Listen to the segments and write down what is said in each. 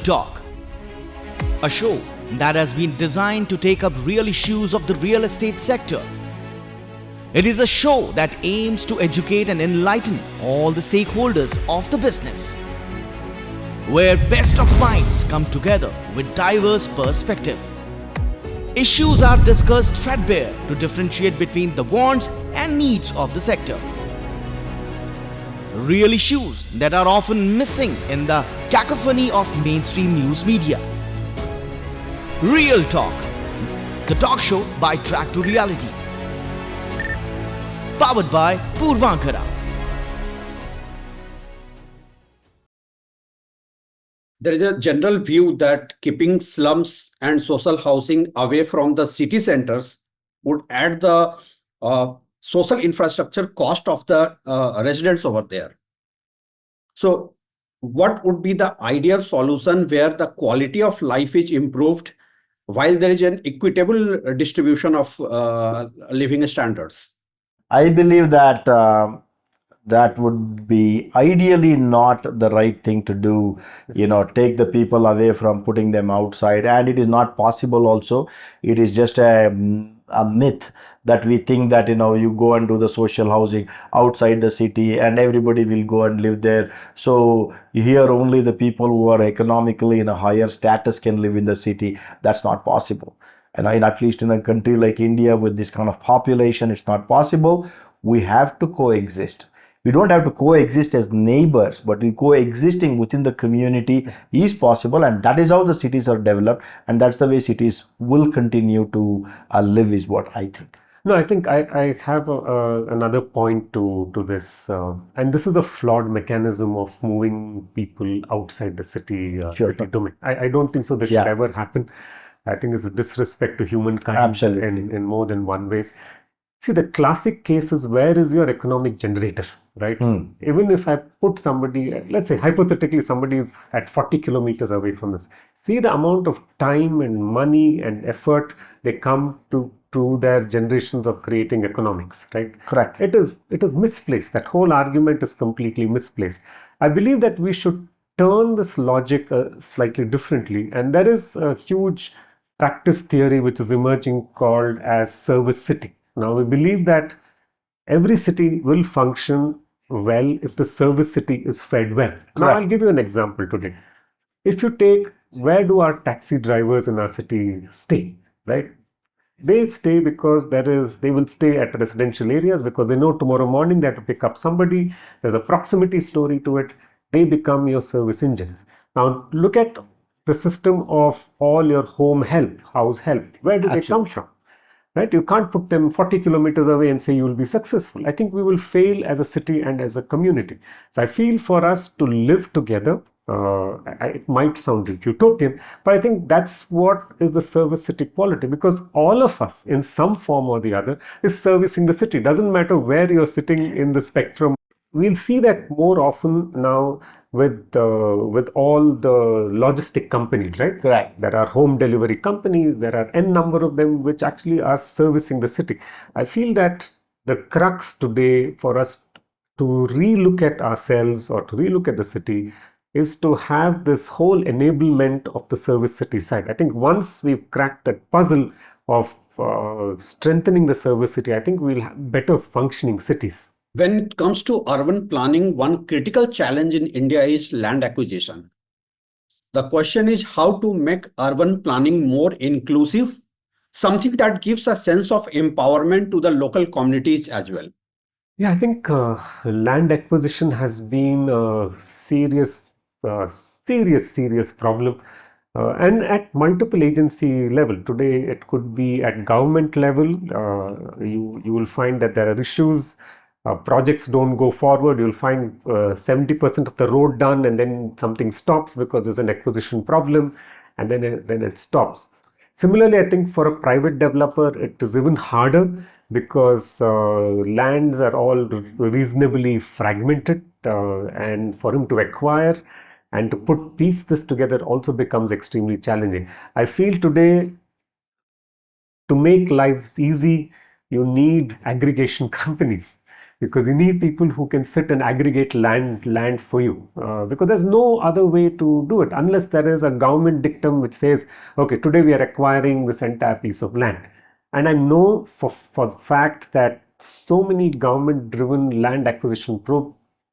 Talk, a show that has been designed to take up real issues of the real estate sector. It is a show that aims to educate and enlighten all the stakeholders of the business, where best of minds come together with diverse perspective. Issues are discussed threadbare to differentiate between the wants and needs of the sector. Real issues that are often missing in the cacophony of mainstream news media. Real Talk, the talk show by Track to Reality. Powered by Purvankara. There is a general view that keeping slums and social housing away from the city centers would add the social infrastructure cost of the residents over there. So what would be the ideal solution where the quality of life is improved while there is an equitable distribution of living standards? I believe that that would be ideally not the right thing to do, take the people away from putting them outside. And it is not possible also. It is just a myth that we think that, you go and do the social housing outside the city and everybody will go and live there. So here only the people who are economically in a higher status can live in the city. That's not possible. And at least in a country like India with this kind of population, it's not possible. We have to coexist. We don't have to coexist as neighbors, but coexisting within the community is possible, and that is how the cities are developed, and that's the way cities will continue to live, is what I think. No, I think I have another point to this, and this is a flawed mechanism of moving people outside the city, city domain. I don't think so this should ever happen. I think it's a disrespect to humankind in more than one ways. See, the classic case is, where is your economic generator, right? Even if I put somebody, let's say hypothetically somebody is at 40 kilometers away from this, see the amount of time and money and effort they come to their generations of creating economics, right? Correct. It is misplaced. That whole argument is completely misplaced. I believe that we should turn this logic slightly differently, and there is a huge practice theory which is emerging called as service city. Now, we believe that every city will function well if the service city is fed well. Now, I'll give you an example today. If you take, where do our taxi drivers in our city stay, right? They stay because they will stay at residential areas because they know tomorrow morning they have to pick up somebody. There's a proximity story to it. They become your service engines. Now, look at the system of all your home help, house help. Where do they come from? Right? You can't put them 40 kilometers away and say you will be successful. I think we will fail as a city and as a community. So I feel for us to live together, it might sound utopian, but I think that's what is the service city quality, because all of us in some form or the other is servicing the city. Doesn't matter where you're sitting in the spectrum. We'll see that more often now with all the logistic companies, right? Correct. There are home delivery companies, there are n number of them which actually are servicing the city. I feel that the crux today for us to relook at ourselves or to relook at the city is to have this whole enablement of the service city side. I think once we've cracked that puzzle of strengthening the service city, I think we'll have better functioning cities. When it comes to urban planning, one critical challenge in India is land acquisition. The question is how to make urban planning more inclusive, something that gives a sense of empowerment to the local communities as well. Yeah, I think land acquisition has been a serious problem. And at multiple agency level. Today, it could be at government level. You will find that there are issues. Projects don't go forward. You'll find 70% of the road done, and then something stops because there's an acquisition problem, and then it stops. Similarly, I think for a private developer, it is even harder because lands are all reasonably fragmented, and for him to acquire and to piece this together also becomes extremely challenging. I feel today, to make lives easy, you need aggregation companies. because you need people who can sit and aggregate land for you, because there's no other way to do it unless there is a government dictum which says, okay, today we are acquiring this entire piece of land. And I know for the fact that so many government driven land acquisition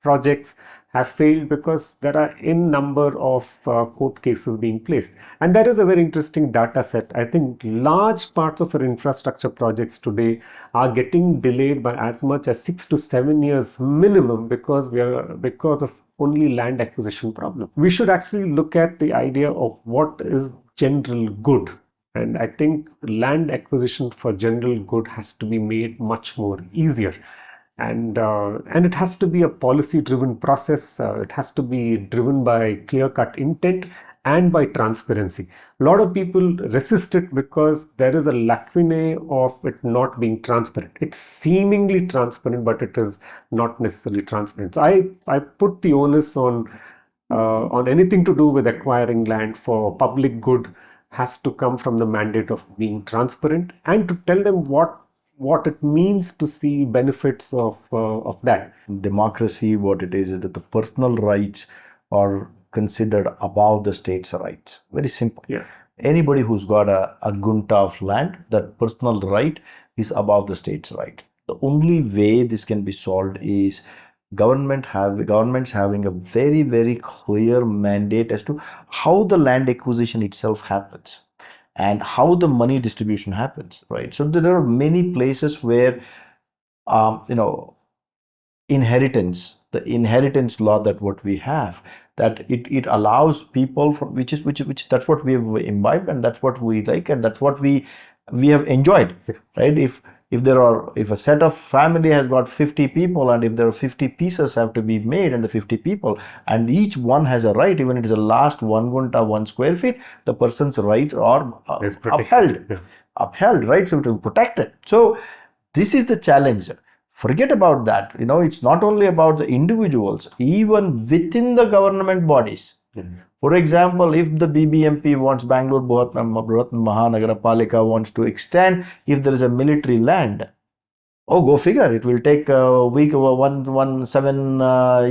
projects have failed because there are in number of court cases being placed. And that is a very interesting data set. I think large parts of our infrastructure projects today are getting delayed by as much as 6 to 7 years minimum because of only land acquisition problem. We should actually look at the idea of what is general good. And I think land acquisition for general good has to be made much more easier. And it has to be a policy driven process. It has to be driven by clear cut intent and by transparency. A lot of people resist it because there is a lacunae of it not being transparent. It's seemingly transparent, but it is not necessarily transparent. So I put the onus on anything to do with acquiring land for public good has to come from the mandate of being transparent and to tell them what it means to see benefits of that. Democracy, what it is that the personal rights are considered above the state's rights. Very simple. Yeah. Anybody who's got a gunta of land, that personal right is above the state's right. The only way this can be solved is governments having a very, very clear mandate as to how the land acquisition itself happens and how the money distribution happens, right? So there are many places where the inheritance law that what we have, that it allows people from which that's what we have imbibed, and that's what we like, and that's what we have enjoyed, right? If a set of family has got 50 people, and if there are 50 pieces have to be made, and the 50 people, and each one has a right, even it is the last 1 gunta 1 square feet, the person's right are upheld, right? So to protect it. So this is the challenge. Forget about that. It's not only about the individuals, even within the government bodies. For example, if the BBMP wants, Bangalore Brihat Mahanagara Palika wants to extend, if there is a military land, go figure, it will take a week, 7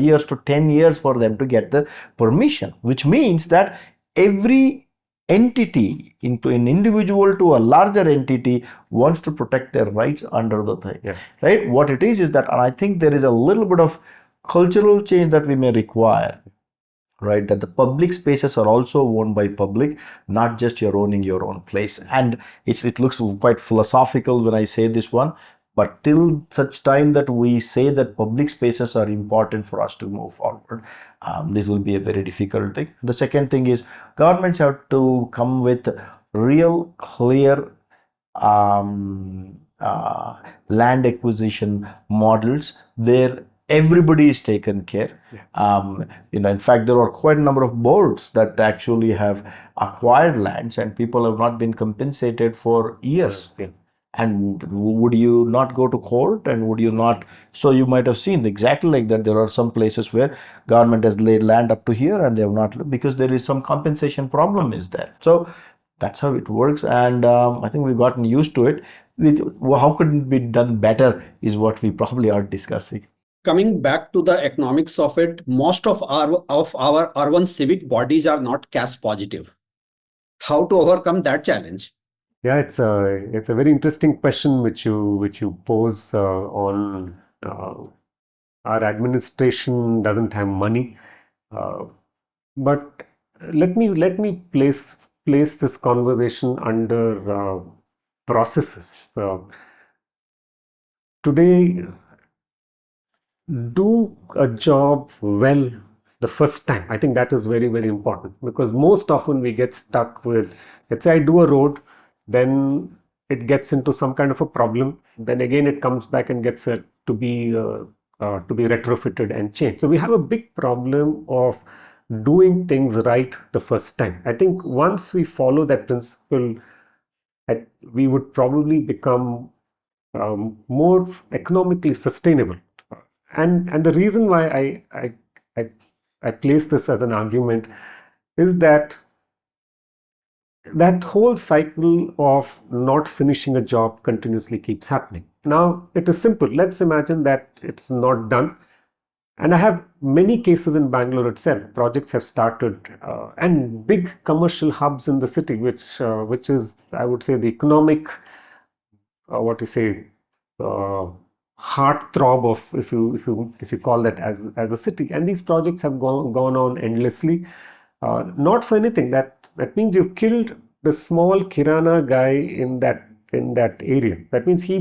years to 10 years for them to get the permission, which means that every entity, into an individual to a larger entity, wants to protect their rights under the thing. Yeah. Right? What it is that, and I think there is a little bit of cultural change that we may require, right? That the public spaces are also owned by public, not just you're owning your own place. And it looks quite philosophical when I say this one, but till such time that we say that public spaces are important for us to move forward, this will be a very difficult thing. The second thing is governments have to come with real clear land acquisition models where everybody is taken care. In fact, there are quite a number of boards that actually have acquired lands, and people have not been compensated for years. And would you not go to court, and would you not? So you might have seen exactly like that. There are some places where government has laid land up to here, and they have not, because there is some compensation problem is there. So that's how it works, and I think we've gotten used to it. How could it be done better is what we probably are discussing. Coming back to the economics of it, most of our urban civic bodies are not cash positive. How to overcome that challenge? Yeah, it's a very interesting question which you pose on our administration doesn't have money, but let me place this conversation under processes. Today, do a job well the first time. I think that is very, very important, because most often we get stuck with, let's say I do a road, then it gets into some kind of a problem, then again it comes back and gets to be retrofitted and changed. So we have a big problem of doing things right the first time. I think once we follow that principle, we would probably become more economically sustainable. And the reason why I place this as an argument is that that whole cycle of not finishing a job continuously keeps happening. Now, it is simple. Let's imagine that it's not done. And I have many cases in Bangalore itself. Projects have started, and big commercial hubs in the city, which is, I would say, the economic, what you say, uh, heartthrob of, if you call that as a city. And these projects have gone on endlessly, not for anything. That means you've killed the small kirana guy in that area. That means he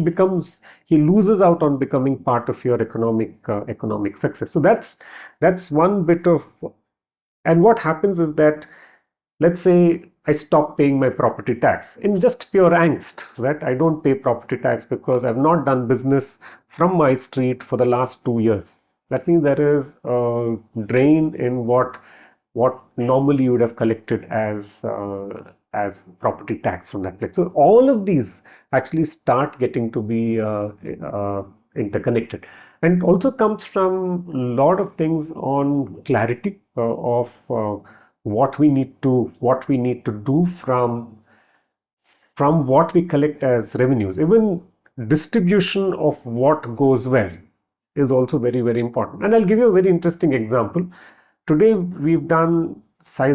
loses out on becoming part of your economic success. So that's one bit of. And what happens is that, let's say I stop paying my property tax in just pure angst that I don't pay property tax because I've not done business from my street for the last 2 years. That means there is a drain in what normally you would have collected as property tax from that place. So all of these actually start getting to be interconnected, and also comes from a lot of things on clarity of what we need to do from what we collect as revenues. Even distribution of what goes where is also very, very important. And I'll give you a very interesting example. Today we've done there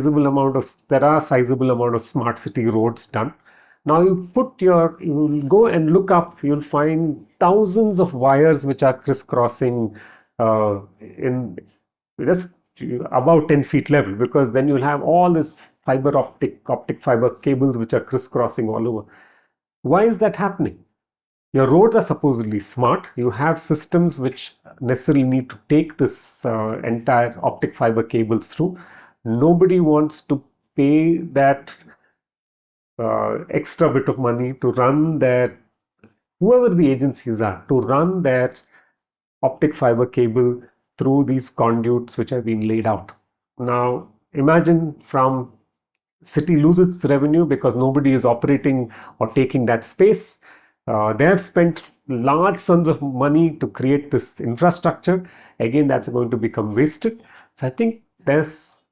are sizable amount of smart city roads done. Now you'll go and look up, you'll find thousands of wires which are crisscrossing in just about 10 feet level, because then you'll have all this optic fiber cables which are crisscrossing all over. Why is that happening? Your roads are supposedly smart. You have systems which necessarily need to take this entire optic fiber cables through. Nobody wants to pay that extra bit of money to run whoever the agencies are, to run their optic fiber cable through these conduits which have been laid out. Now, imagine from city loses its revenue because nobody is operating or taking that space. They have spent large sums of money to create this infrastructure. Again, that's going to become wasted. So I think there's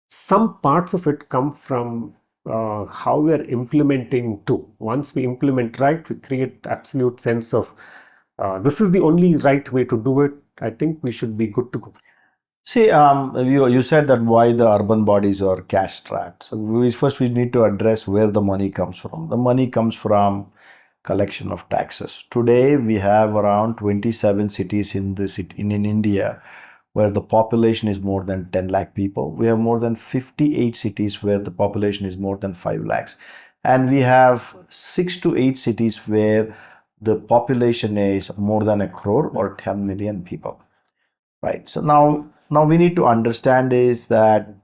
some parts of it come from how we are implementing too. Once we implement right, we create absolute sense of this is the only right way to do it. I think we should be good to go. See, you said that why the urban bodies are cash strapped. So we need to address where the money comes from. The money comes from collection of taxes. Today we have around 27 cities in India where the population is more than 10 lakh people. We have more than 58 cities where the population is more than 5 lakhs. And we have 6 to 8 cities where the population is more than a crore or 10 million people. Right. So now we need to understand is that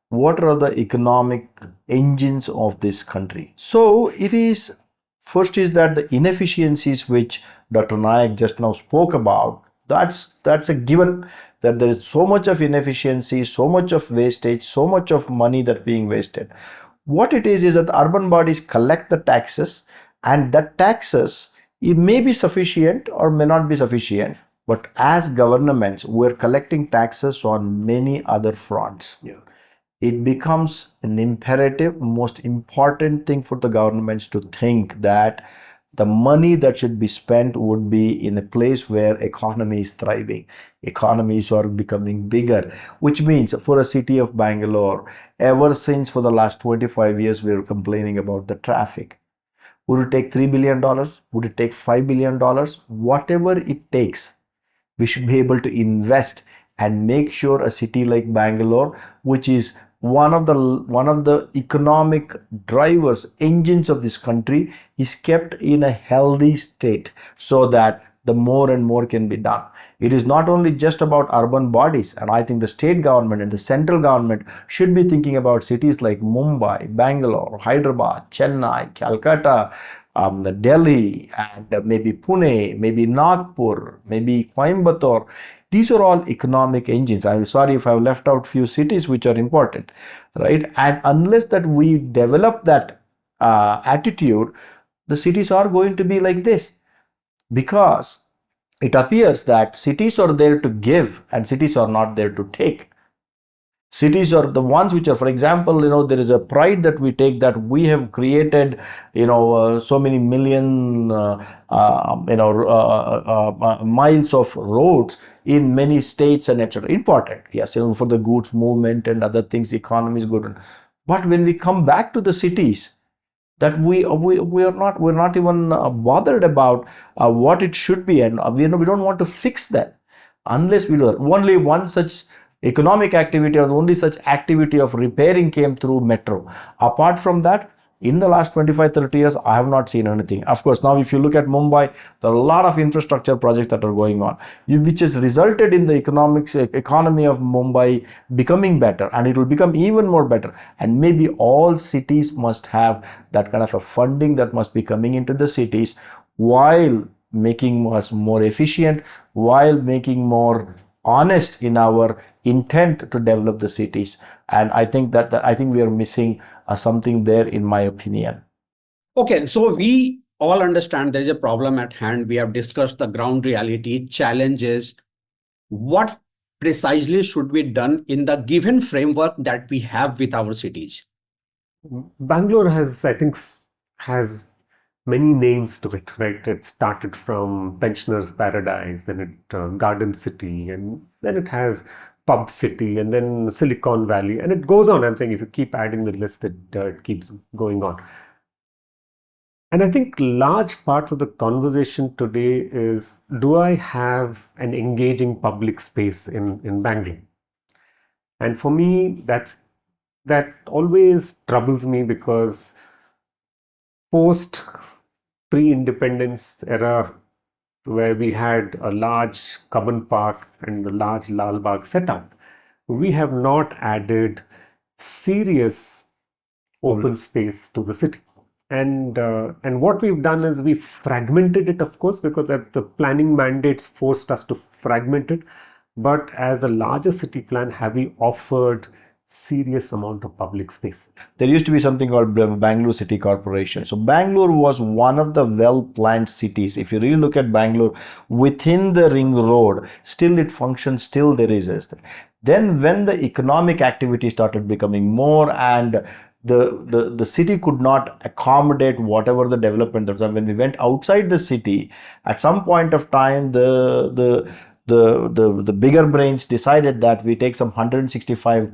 what are the economic engines of this country. So it is first is that the inefficiencies which Dr. Nayak just now spoke about, that's a given, that there is so much of inefficiency, so much of wastage, so much of money that being wasted. What it is that the urban bodies collect the taxes, and that taxes, it may be sufficient or may not be sufficient. But as governments, we're collecting taxes on many other fronts. Yeah. It becomes an imperative, most important thing for the governments to think that the money that should be spent would be in a place where economy is thriving, economies are becoming bigger, which means for a city of Bangalore, ever since for the last 25 years, we are complaining about the traffic. Would it take $3 billion? Would it take $5 billion? Whatever it takes, we should be able to invest and make sure a city like Bangalore, which is one of the economic drivers, engines of this country, is kept in a healthy state so that the more and more can be done. It is not only just about urban bodies, and I think the state government and the central government should be thinking about cities like Mumbai, Bangalore, Hyderabad, Chennai, Calcutta, Delhi, and maybe Pune, maybe Nagpur, maybe Coimbatore. These are all economic engines. I'm sorry if I've left out few cities which are important, right? And unless that we develop that attitude, the cities are going to be like this, because it appears that cities are there to give and cities are not there to take. Cities are the ones which are, for example, there is a pride that we take that we have created, so many million, miles of roads in many states and etc. Important, yes, for the goods movement and other things, economy is good. But when we come back to the cities, that we're not even bothered about what it should be, and we don't want to fix that unless we do that. Only one such economic activity or only such activity of repairing came through metro. Apart from that, in the last 25-30 years, I have not seen anything. Of course, now if you look at Mumbai, there are a lot of infrastructure projects that are going on, which has resulted in the economy of Mumbai becoming better, and it will become even more better. And maybe all cities must have that kind of a funding that must be coming into the cities, while making us more efficient, while making more honest in our intent to develop the cities. And I think I think we are missing something there, in my opinion. Okay, so we all understand there is a problem at hand. We have discussed the ground reality, challenges. What precisely should be done in the given framework that we have with our cities? Bangalore has, I think, has many names to it, right? It started from Pensioners Paradise, then it Garden City, and then it has Pub City, and then Silicon Valley, and it goes on. I'm saying if you keep adding the list, it keeps going on. And I think large parts of the conversation today is, do I have an engaging public space in Bangalore? And for me, that always troubles me, because post pre-independence era, where we had a large Kaban Park and a large Lal Bagh setup, we have not added serious open space to the city. And what we've done is we fragmented it, of course, because the planning mandates forced us to fragment it. But as a larger city plan, have we offered serious amount of public space? There used to be something called Bangalore City Corporation. So Bangalore was one of the well-planned cities. If you really look at Bangalore within the ring road, still it functions, still there is. Then when the economic activity started becoming more, and the city could not accommodate whatever the development that was, when we went outside the city, at some point of time, the bigger brains decided that we take some 165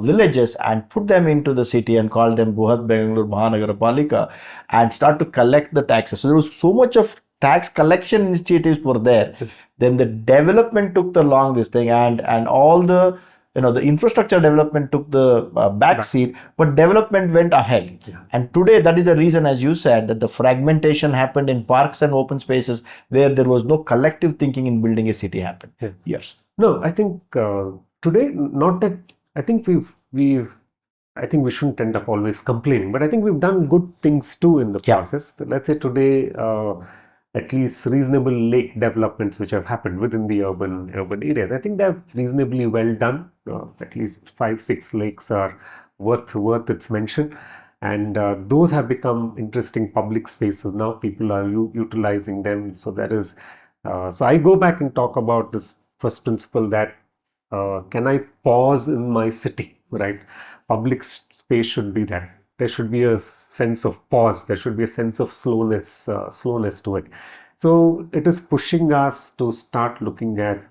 villages and put them into the city and call them Buhat Bangalore Mahanagara and start to collect the taxes. So there was so much of tax collection initiatives were there. Then the development took the long this thing, and all the the infrastructure development took the back seat, but development went ahead. Yeah. And today, that is the reason, as you said, that the fragmentation happened in parks and open spaces, where there was no collective thinking in building a city happened. Yeah. Yes. No, I think today, not that I think I think we shouldn't end up always complaining, but I think we've done good things too in the Yeah. process. Let's say today, at least reasonable lake developments which have happened within the urban areas, I think they're reasonably well done. At least 5-6 lakes are worth its mention, and those have become interesting public spaces. Now people are utilizing them. So there is. So I go back and talk about this first principle that can I pause in my city, right? Public space should be that. There should be a sense of pause. There should be a sense of slowness to it. So it is pushing us to start looking at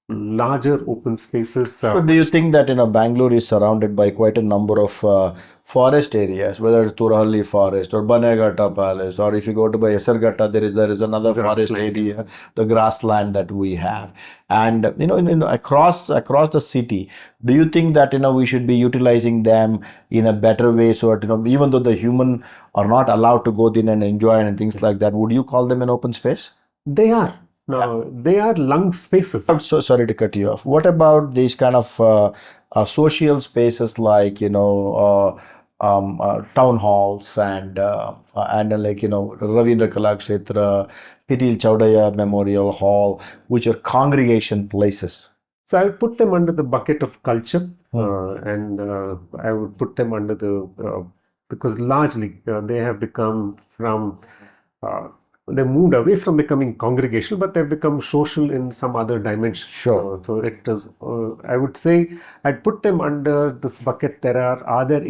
larger open spaces. So do you think that Bangalore is surrounded by quite a number of forest areas, whether it's Turahalli Forest or Baneghatta Palace, or if you go to by Esarghatta, there is another forest area, the grassland that we have, and across the city. Do you think that we should be utilizing them in a better way, so that even though the human are not allowed to go in and enjoy and things like that, would you call them an open space? They are. No, they are lung spaces. I'm so sorry to cut you off. What about these kind of social spaces, like town halls and like Ravindra Kalakshetra, Pitil Chaudhaya Memorial Hall, which are congregation places? So I would put them under the bucket of culture, and I would put them under the because largely they have become from they moved away from becoming congregational, but they've become social in some other dimension. Sure. So it is, I would say, I'd put them under this bucket. Are there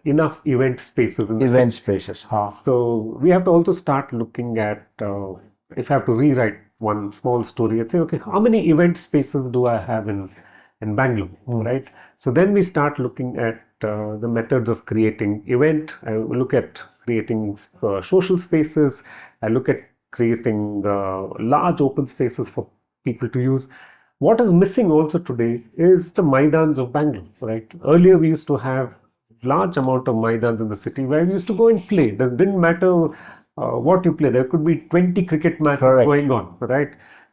enough event spaces in the Event spaces. Huh. So we have to also start looking at, if I have to rewrite one small story, I'd say, okay, how many event spaces do I have in Bangalore, right? So then we start looking at the methods of creating event. I look at creating social spaces. I look at creating large open spaces for people to use. What is missing also today is the Maidans of Bangalore, right? Earlier we used to have large amount of Maidans in the city where we used to go and play. It didn't matter what you play. There could be 20 cricket matches Correct. going on, right?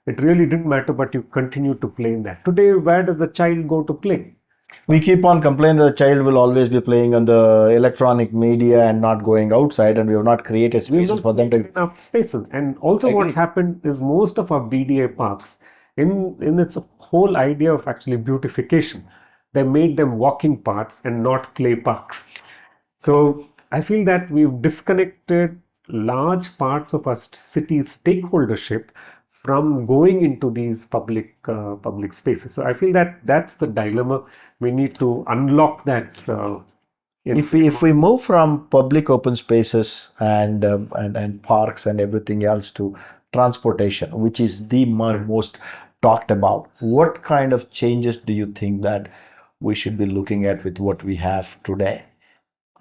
It really didn't matter, but you continue to play in that. Today, where does the child go to play? We keep on complaining that the child will always be playing on the electronic media and not going outside, and we have not created spaces for them to. Enough spaces. And also what's happened is most of our BDA parks, in its whole idea of actually beautification, they made them walking paths and not play parks. So I feel that we've disconnected large parts of our city's stakeholdership from going into these public spaces. So I feel that that's the dilemma. We need to unlock that. If we move from public open spaces and parks and everything else to transportation, which is the most talked about, what kind of changes do you think that we should be looking at with what we have today?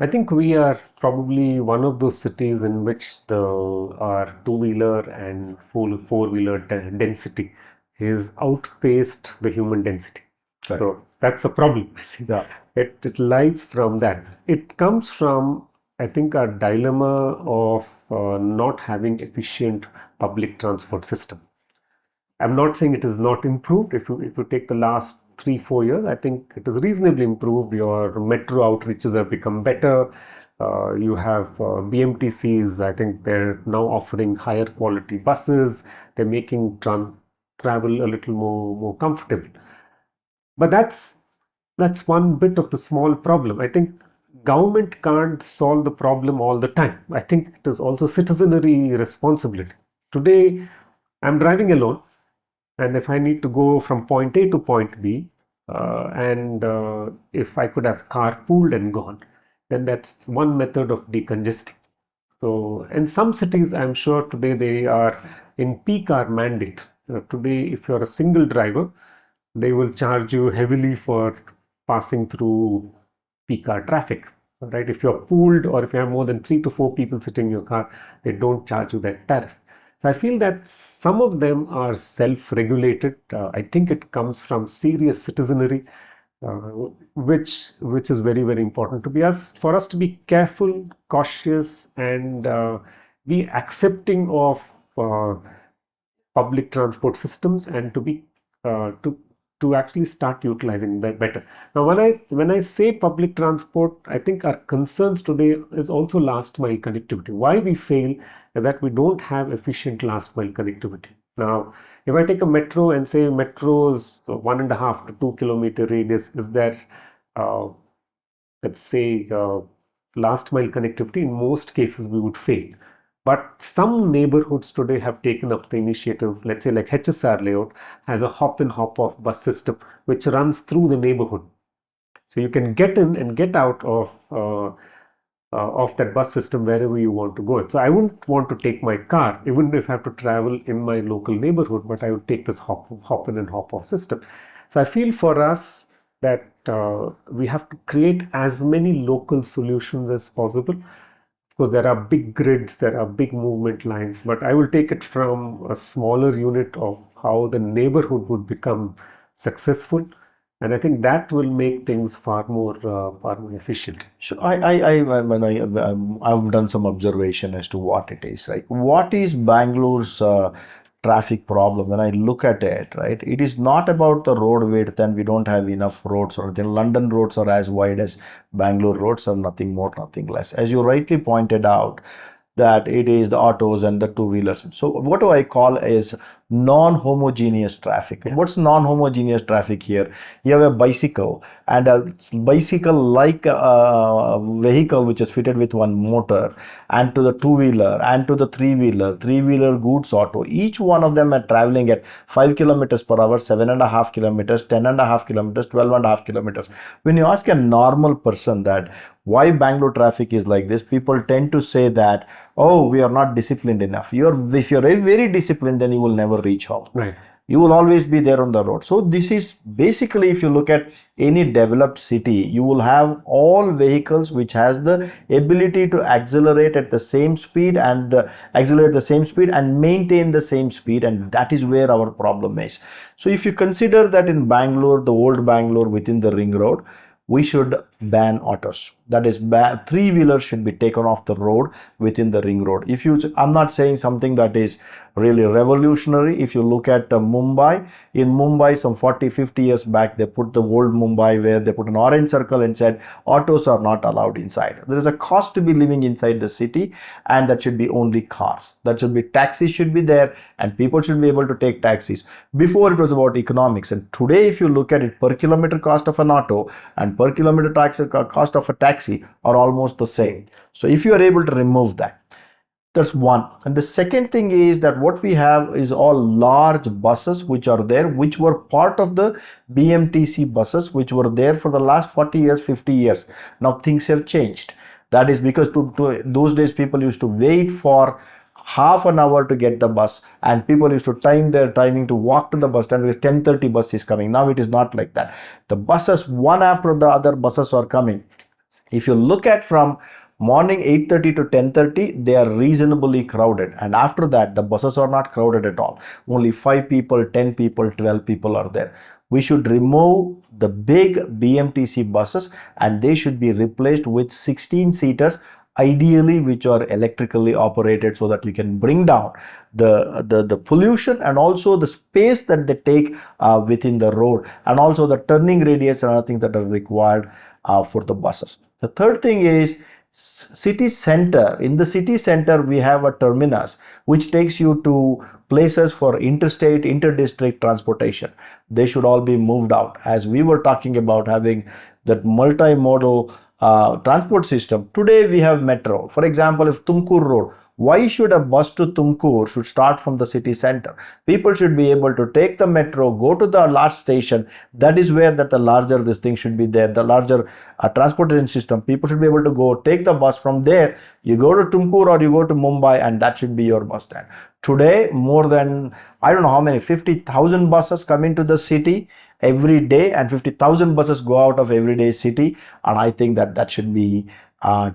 I think we are probably one of those cities in which our two-wheeler and four-wheeler density is outpaced the human density. Correct. So that's a problem. I think it lies from that. It comes from, I think, our dilemma of not having efficient public transport system. I'm not saying it is not improved. If you take the last 3-4 years, I think it is reasonably improved. Your metro outreaches have become better. You have BMTCs. I think they're now offering higher quality buses. They're making travel a little more comfortable. But that's one bit of the small problem. I think government can't solve the problem all the time. I think it is also citizenry responsibility. Today, I'm driving alone. And if I need to go from point A to point B, and if I could have carpooled and gone, then that's one method of decongesting. So in some cities, I'm sure today they are in peak hour mandate. Today, if you're a single driver, they will charge you heavily for passing through peak hour traffic. Right? If you're pooled or if you have more than 3 to 4 people sitting in your car, they don't charge you that tariff. So I feel that some of them are self-regulated. I think it comes from serious citizenry, which is very, very important for us to be careful, cautious, and be accepting of public transport systems, and to be to actually start utilizing that better. Now, when I say public transport, I think our concerns today is also last mile connectivity. Why we fail is that we don't have efficient last mile connectivity. Now, if I take a metro and say metro's 1.5 to 2 kilometer radius, is there, let's say, last mile connectivity? In most cases, we would fail. But some neighborhoods today have taken up the initiative. Let's say like HSR layout has a hop in hop off bus system which runs through the neighborhood. So you can get in and get out of that bus system wherever you want to go. So I wouldn't want to take my car, even if I have to travel in my local neighborhood, but I would take this hop in and hop off system. So I feel for us that we have to create as many local solutions as possible. Of course, there are big grids, there are big movement lines, but I will take it from a smaller unit of how the neighborhood would become successful. And I think that will make things far more efficient. So I've done some observation as to what it is, right? What is Bangalore's traffic problem? When I look at it, right, it is not about the road width and we don't have enough roads, or the London roads are as wide as Bangalore roads, or nothing more, nothing less. As you rightly pointed out, that it is the autos and the two-wheelers. So what do I call is non-homogeneous traffic. What's non-homogeneous traffic here? You have a bicycle and a bicycle-like vehicle which is fitted with one motor, and to the two-wheeler and to the three-wheeler goods auto. Each one of them are traveling at 5 kilometers per hour, 7.5 kilometers, 10.5 kilometers, 12.5 kilometers. When you ask a normal person that why Bangalore traffic is like this, people tend to say that, oh, we are not disciplined enough. If you're very disciplined, then you will never reach home. Right. You will always be there on the road. So this is basically, if you look at any developed city, you will have all vehicles which has the ability to accelerate at the same speed and maintain the same speed, and that is where our problem is. So if you consider that in Bangalore, the old Bangalore within the ring road, we should ban autos. That is, three-wheelers should be taken off the road within the ring road. I'm not saying something that is really revolutionary. If you look at Mumbai, in Mumbai some 40-50 years back, they put the old Mumbai where they put an orange circle and said autos are not allowed inside. There is a cost to be living inside the city, and that should be only cars. That should be taxis should be there, and people should be able to take taxis. Before it was about economics, and today if you look at it, per kilometer cost of an auto and per kilometer cost of a taxi are almost the same. So if you are able to remove that, that's one. And the second thing is that what we have is all large buses which are there, which were part of the BMTC buses, which were there for the last 40 years, 50 years. Now things have changed. That is because to those days people used to wait for half an hour to get the bus, and people used to time their timing to walk to the bus stand with 10:30 bus is coming. Now it is not like that. The buses, one after the other buses are coming. If you look at from morning 8:30 to 10:30, they are reasonably crowded, and after that the buses are not crowded at all. Only 5 people, 10 people, 12 people are there. We should remove the big BMTC buses and they should be replaced with 16 seaters, ideally which are electrically operated, so that you can bring down the pollution and also the space that they take within the road, and also the turning radius and other things that are required for the buses. The third thing is city center. In the city center we have a terminus which takes you to places for interstate, interdistrict transportation. They should all be moved out, as we were talking about having that multimodal transport system. Today we have metro. For example, if Tumkur Road, why should a bus to Tumkur should start from the city center? People should be able to take the metro, go to the last station. That is where that the larger this thing should be there, the larger transportation system. People should be able to go take the bus from there. You go to Tumkur or you go to Mumbai, and that should be your bus stand. Today, more than, I don't know how many, 50,000 buses come into the city every day, and 50,000 buses go out of everyday city, and I think that should be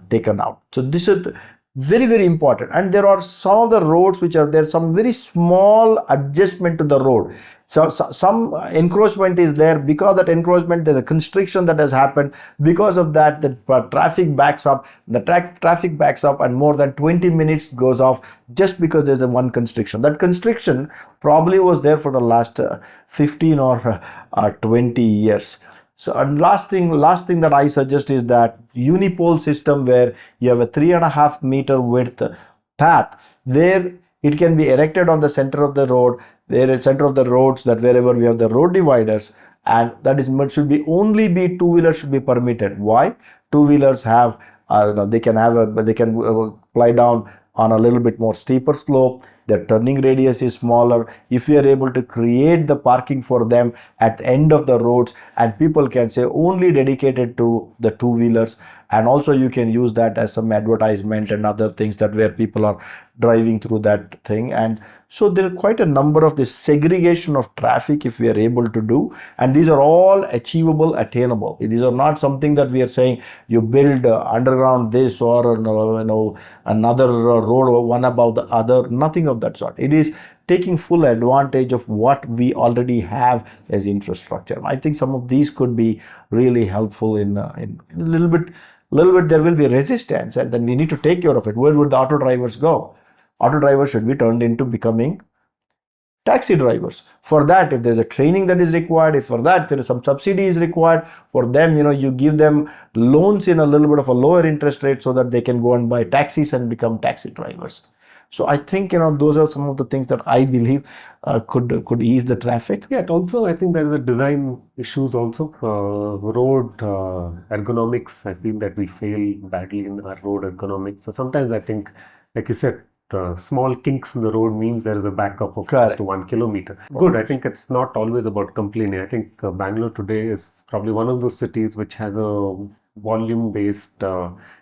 taken out. So this is very important. And there are some of the roads which are there, some very small adjustment to the road. So some encroachment is there. Because that encroachment, there's a constriction that has happened. Because of that, the traffic backs up. The traffic backs up, and more than 20 minutes goes off just because there's a one constriction. That constriction probably was there for the last 15 or 20 years. So, and last thing that I suggest is that unipole system, where you have a 3.5 meter width path where it can be erected on the center of the road, that wherever we have the road dividers, and that is should be only be two-wheelers should be permitted. Why? Two-wheelers have they can fly down on a little bit more steeper slope. Their turning radius is smaller. If we are able to create the parking for them at the end of the roads, and people can say only dedicated to the two-wheelers, and also you can use that as some advertisement and other things, that where people are driving through that thing. And so there are quite a number of this segregation of traffic if we are able to do, and these are all achievable, attainable. These are not something that we are saying you build underground this or another road one above the other, nothing of that sort. It is taking full advantage of what we already have as infrastructure. I think some of these could be really helpful in a little bit there will be resistance, and then we need to take care of it. Where would the auto drivers go? Auto drivers should be turned into becoming taxi drivers. For that, if there's a training that is required, if for that there is some subsidy is required for them, you give them loans in a little bit of a lower interest rate so that they can go and buy taxis and become taxi drivers. So I think those are some of the things that I believe could ease the traffic. Yeah, it also, I think there is a design issues also. Road ergonomics, I feel that we fail badly in our road ergonomics. So sometimes I think, like you said, small kinks in the road means there is a backup of close Correct. to 1 kilometer. Good. I think it's not always about complaining. I think Bangalore today is probably one of those cities which has a volume-based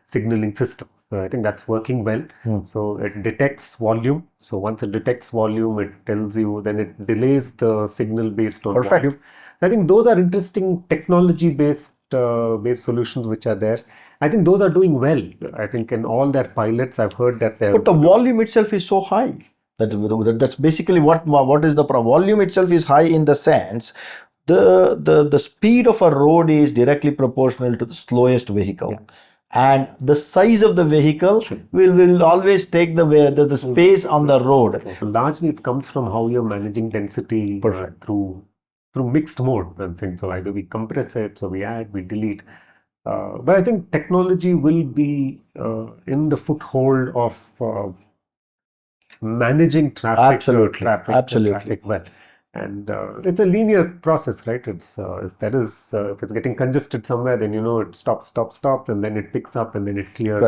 signaling system. I think that's working well. So it detects volume. So once it detects volume, it tells you, then it delays the signal based on Perfect. volume. I think those are interesting technology-based based solutions which are there. I think those are doing well. I think in all their pilots, I've heard that they're. But the volume itself is so high. That's basically what is the problem. Volume itself is high in the sense the speed of a road is directly proportional to the slowest vehicle. Yeah. And the size of the vehicle will always take the space on the road. Largely, it comes from how you're managing density through mixed mode and things. So either we compress it, so we add, we delete. But I think technology will be in the foothold of managing traffic, Absolutely. traffic well. And it's a linear process, right? It's if it's getting congested somewhere, then it stops, and then it picks up, and then it clears.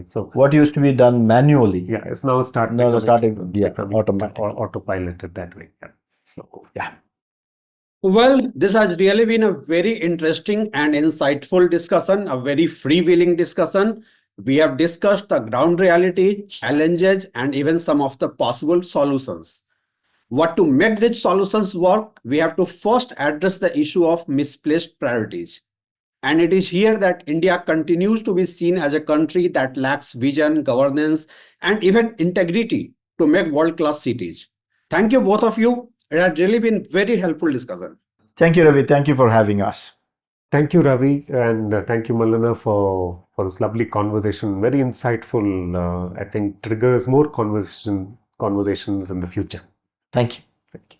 So what used to be done manually, yeah, it's now starting autopiloted that way. Yeah. So yeah. Well, this has really been a very interesting and insightful discussion, a very freewheeling discussion. We have discussed the ground reality, challenges, and even some of the possible solutions. What to make these solutions work, we have to first address the issue of misplaced priorities. And it is here that India continues to be seen as a country that lacks vision, governance, and even integrity to make world-class cities. Thank you, both of you. It has really been very helpful discussion. Thank you, Ravi. Thank you for having us. thank you, Ravi, and thank you, Malana, for this lovely conversation. Very insightful. I think triggers more conversations in the future. Thank you. Thank you.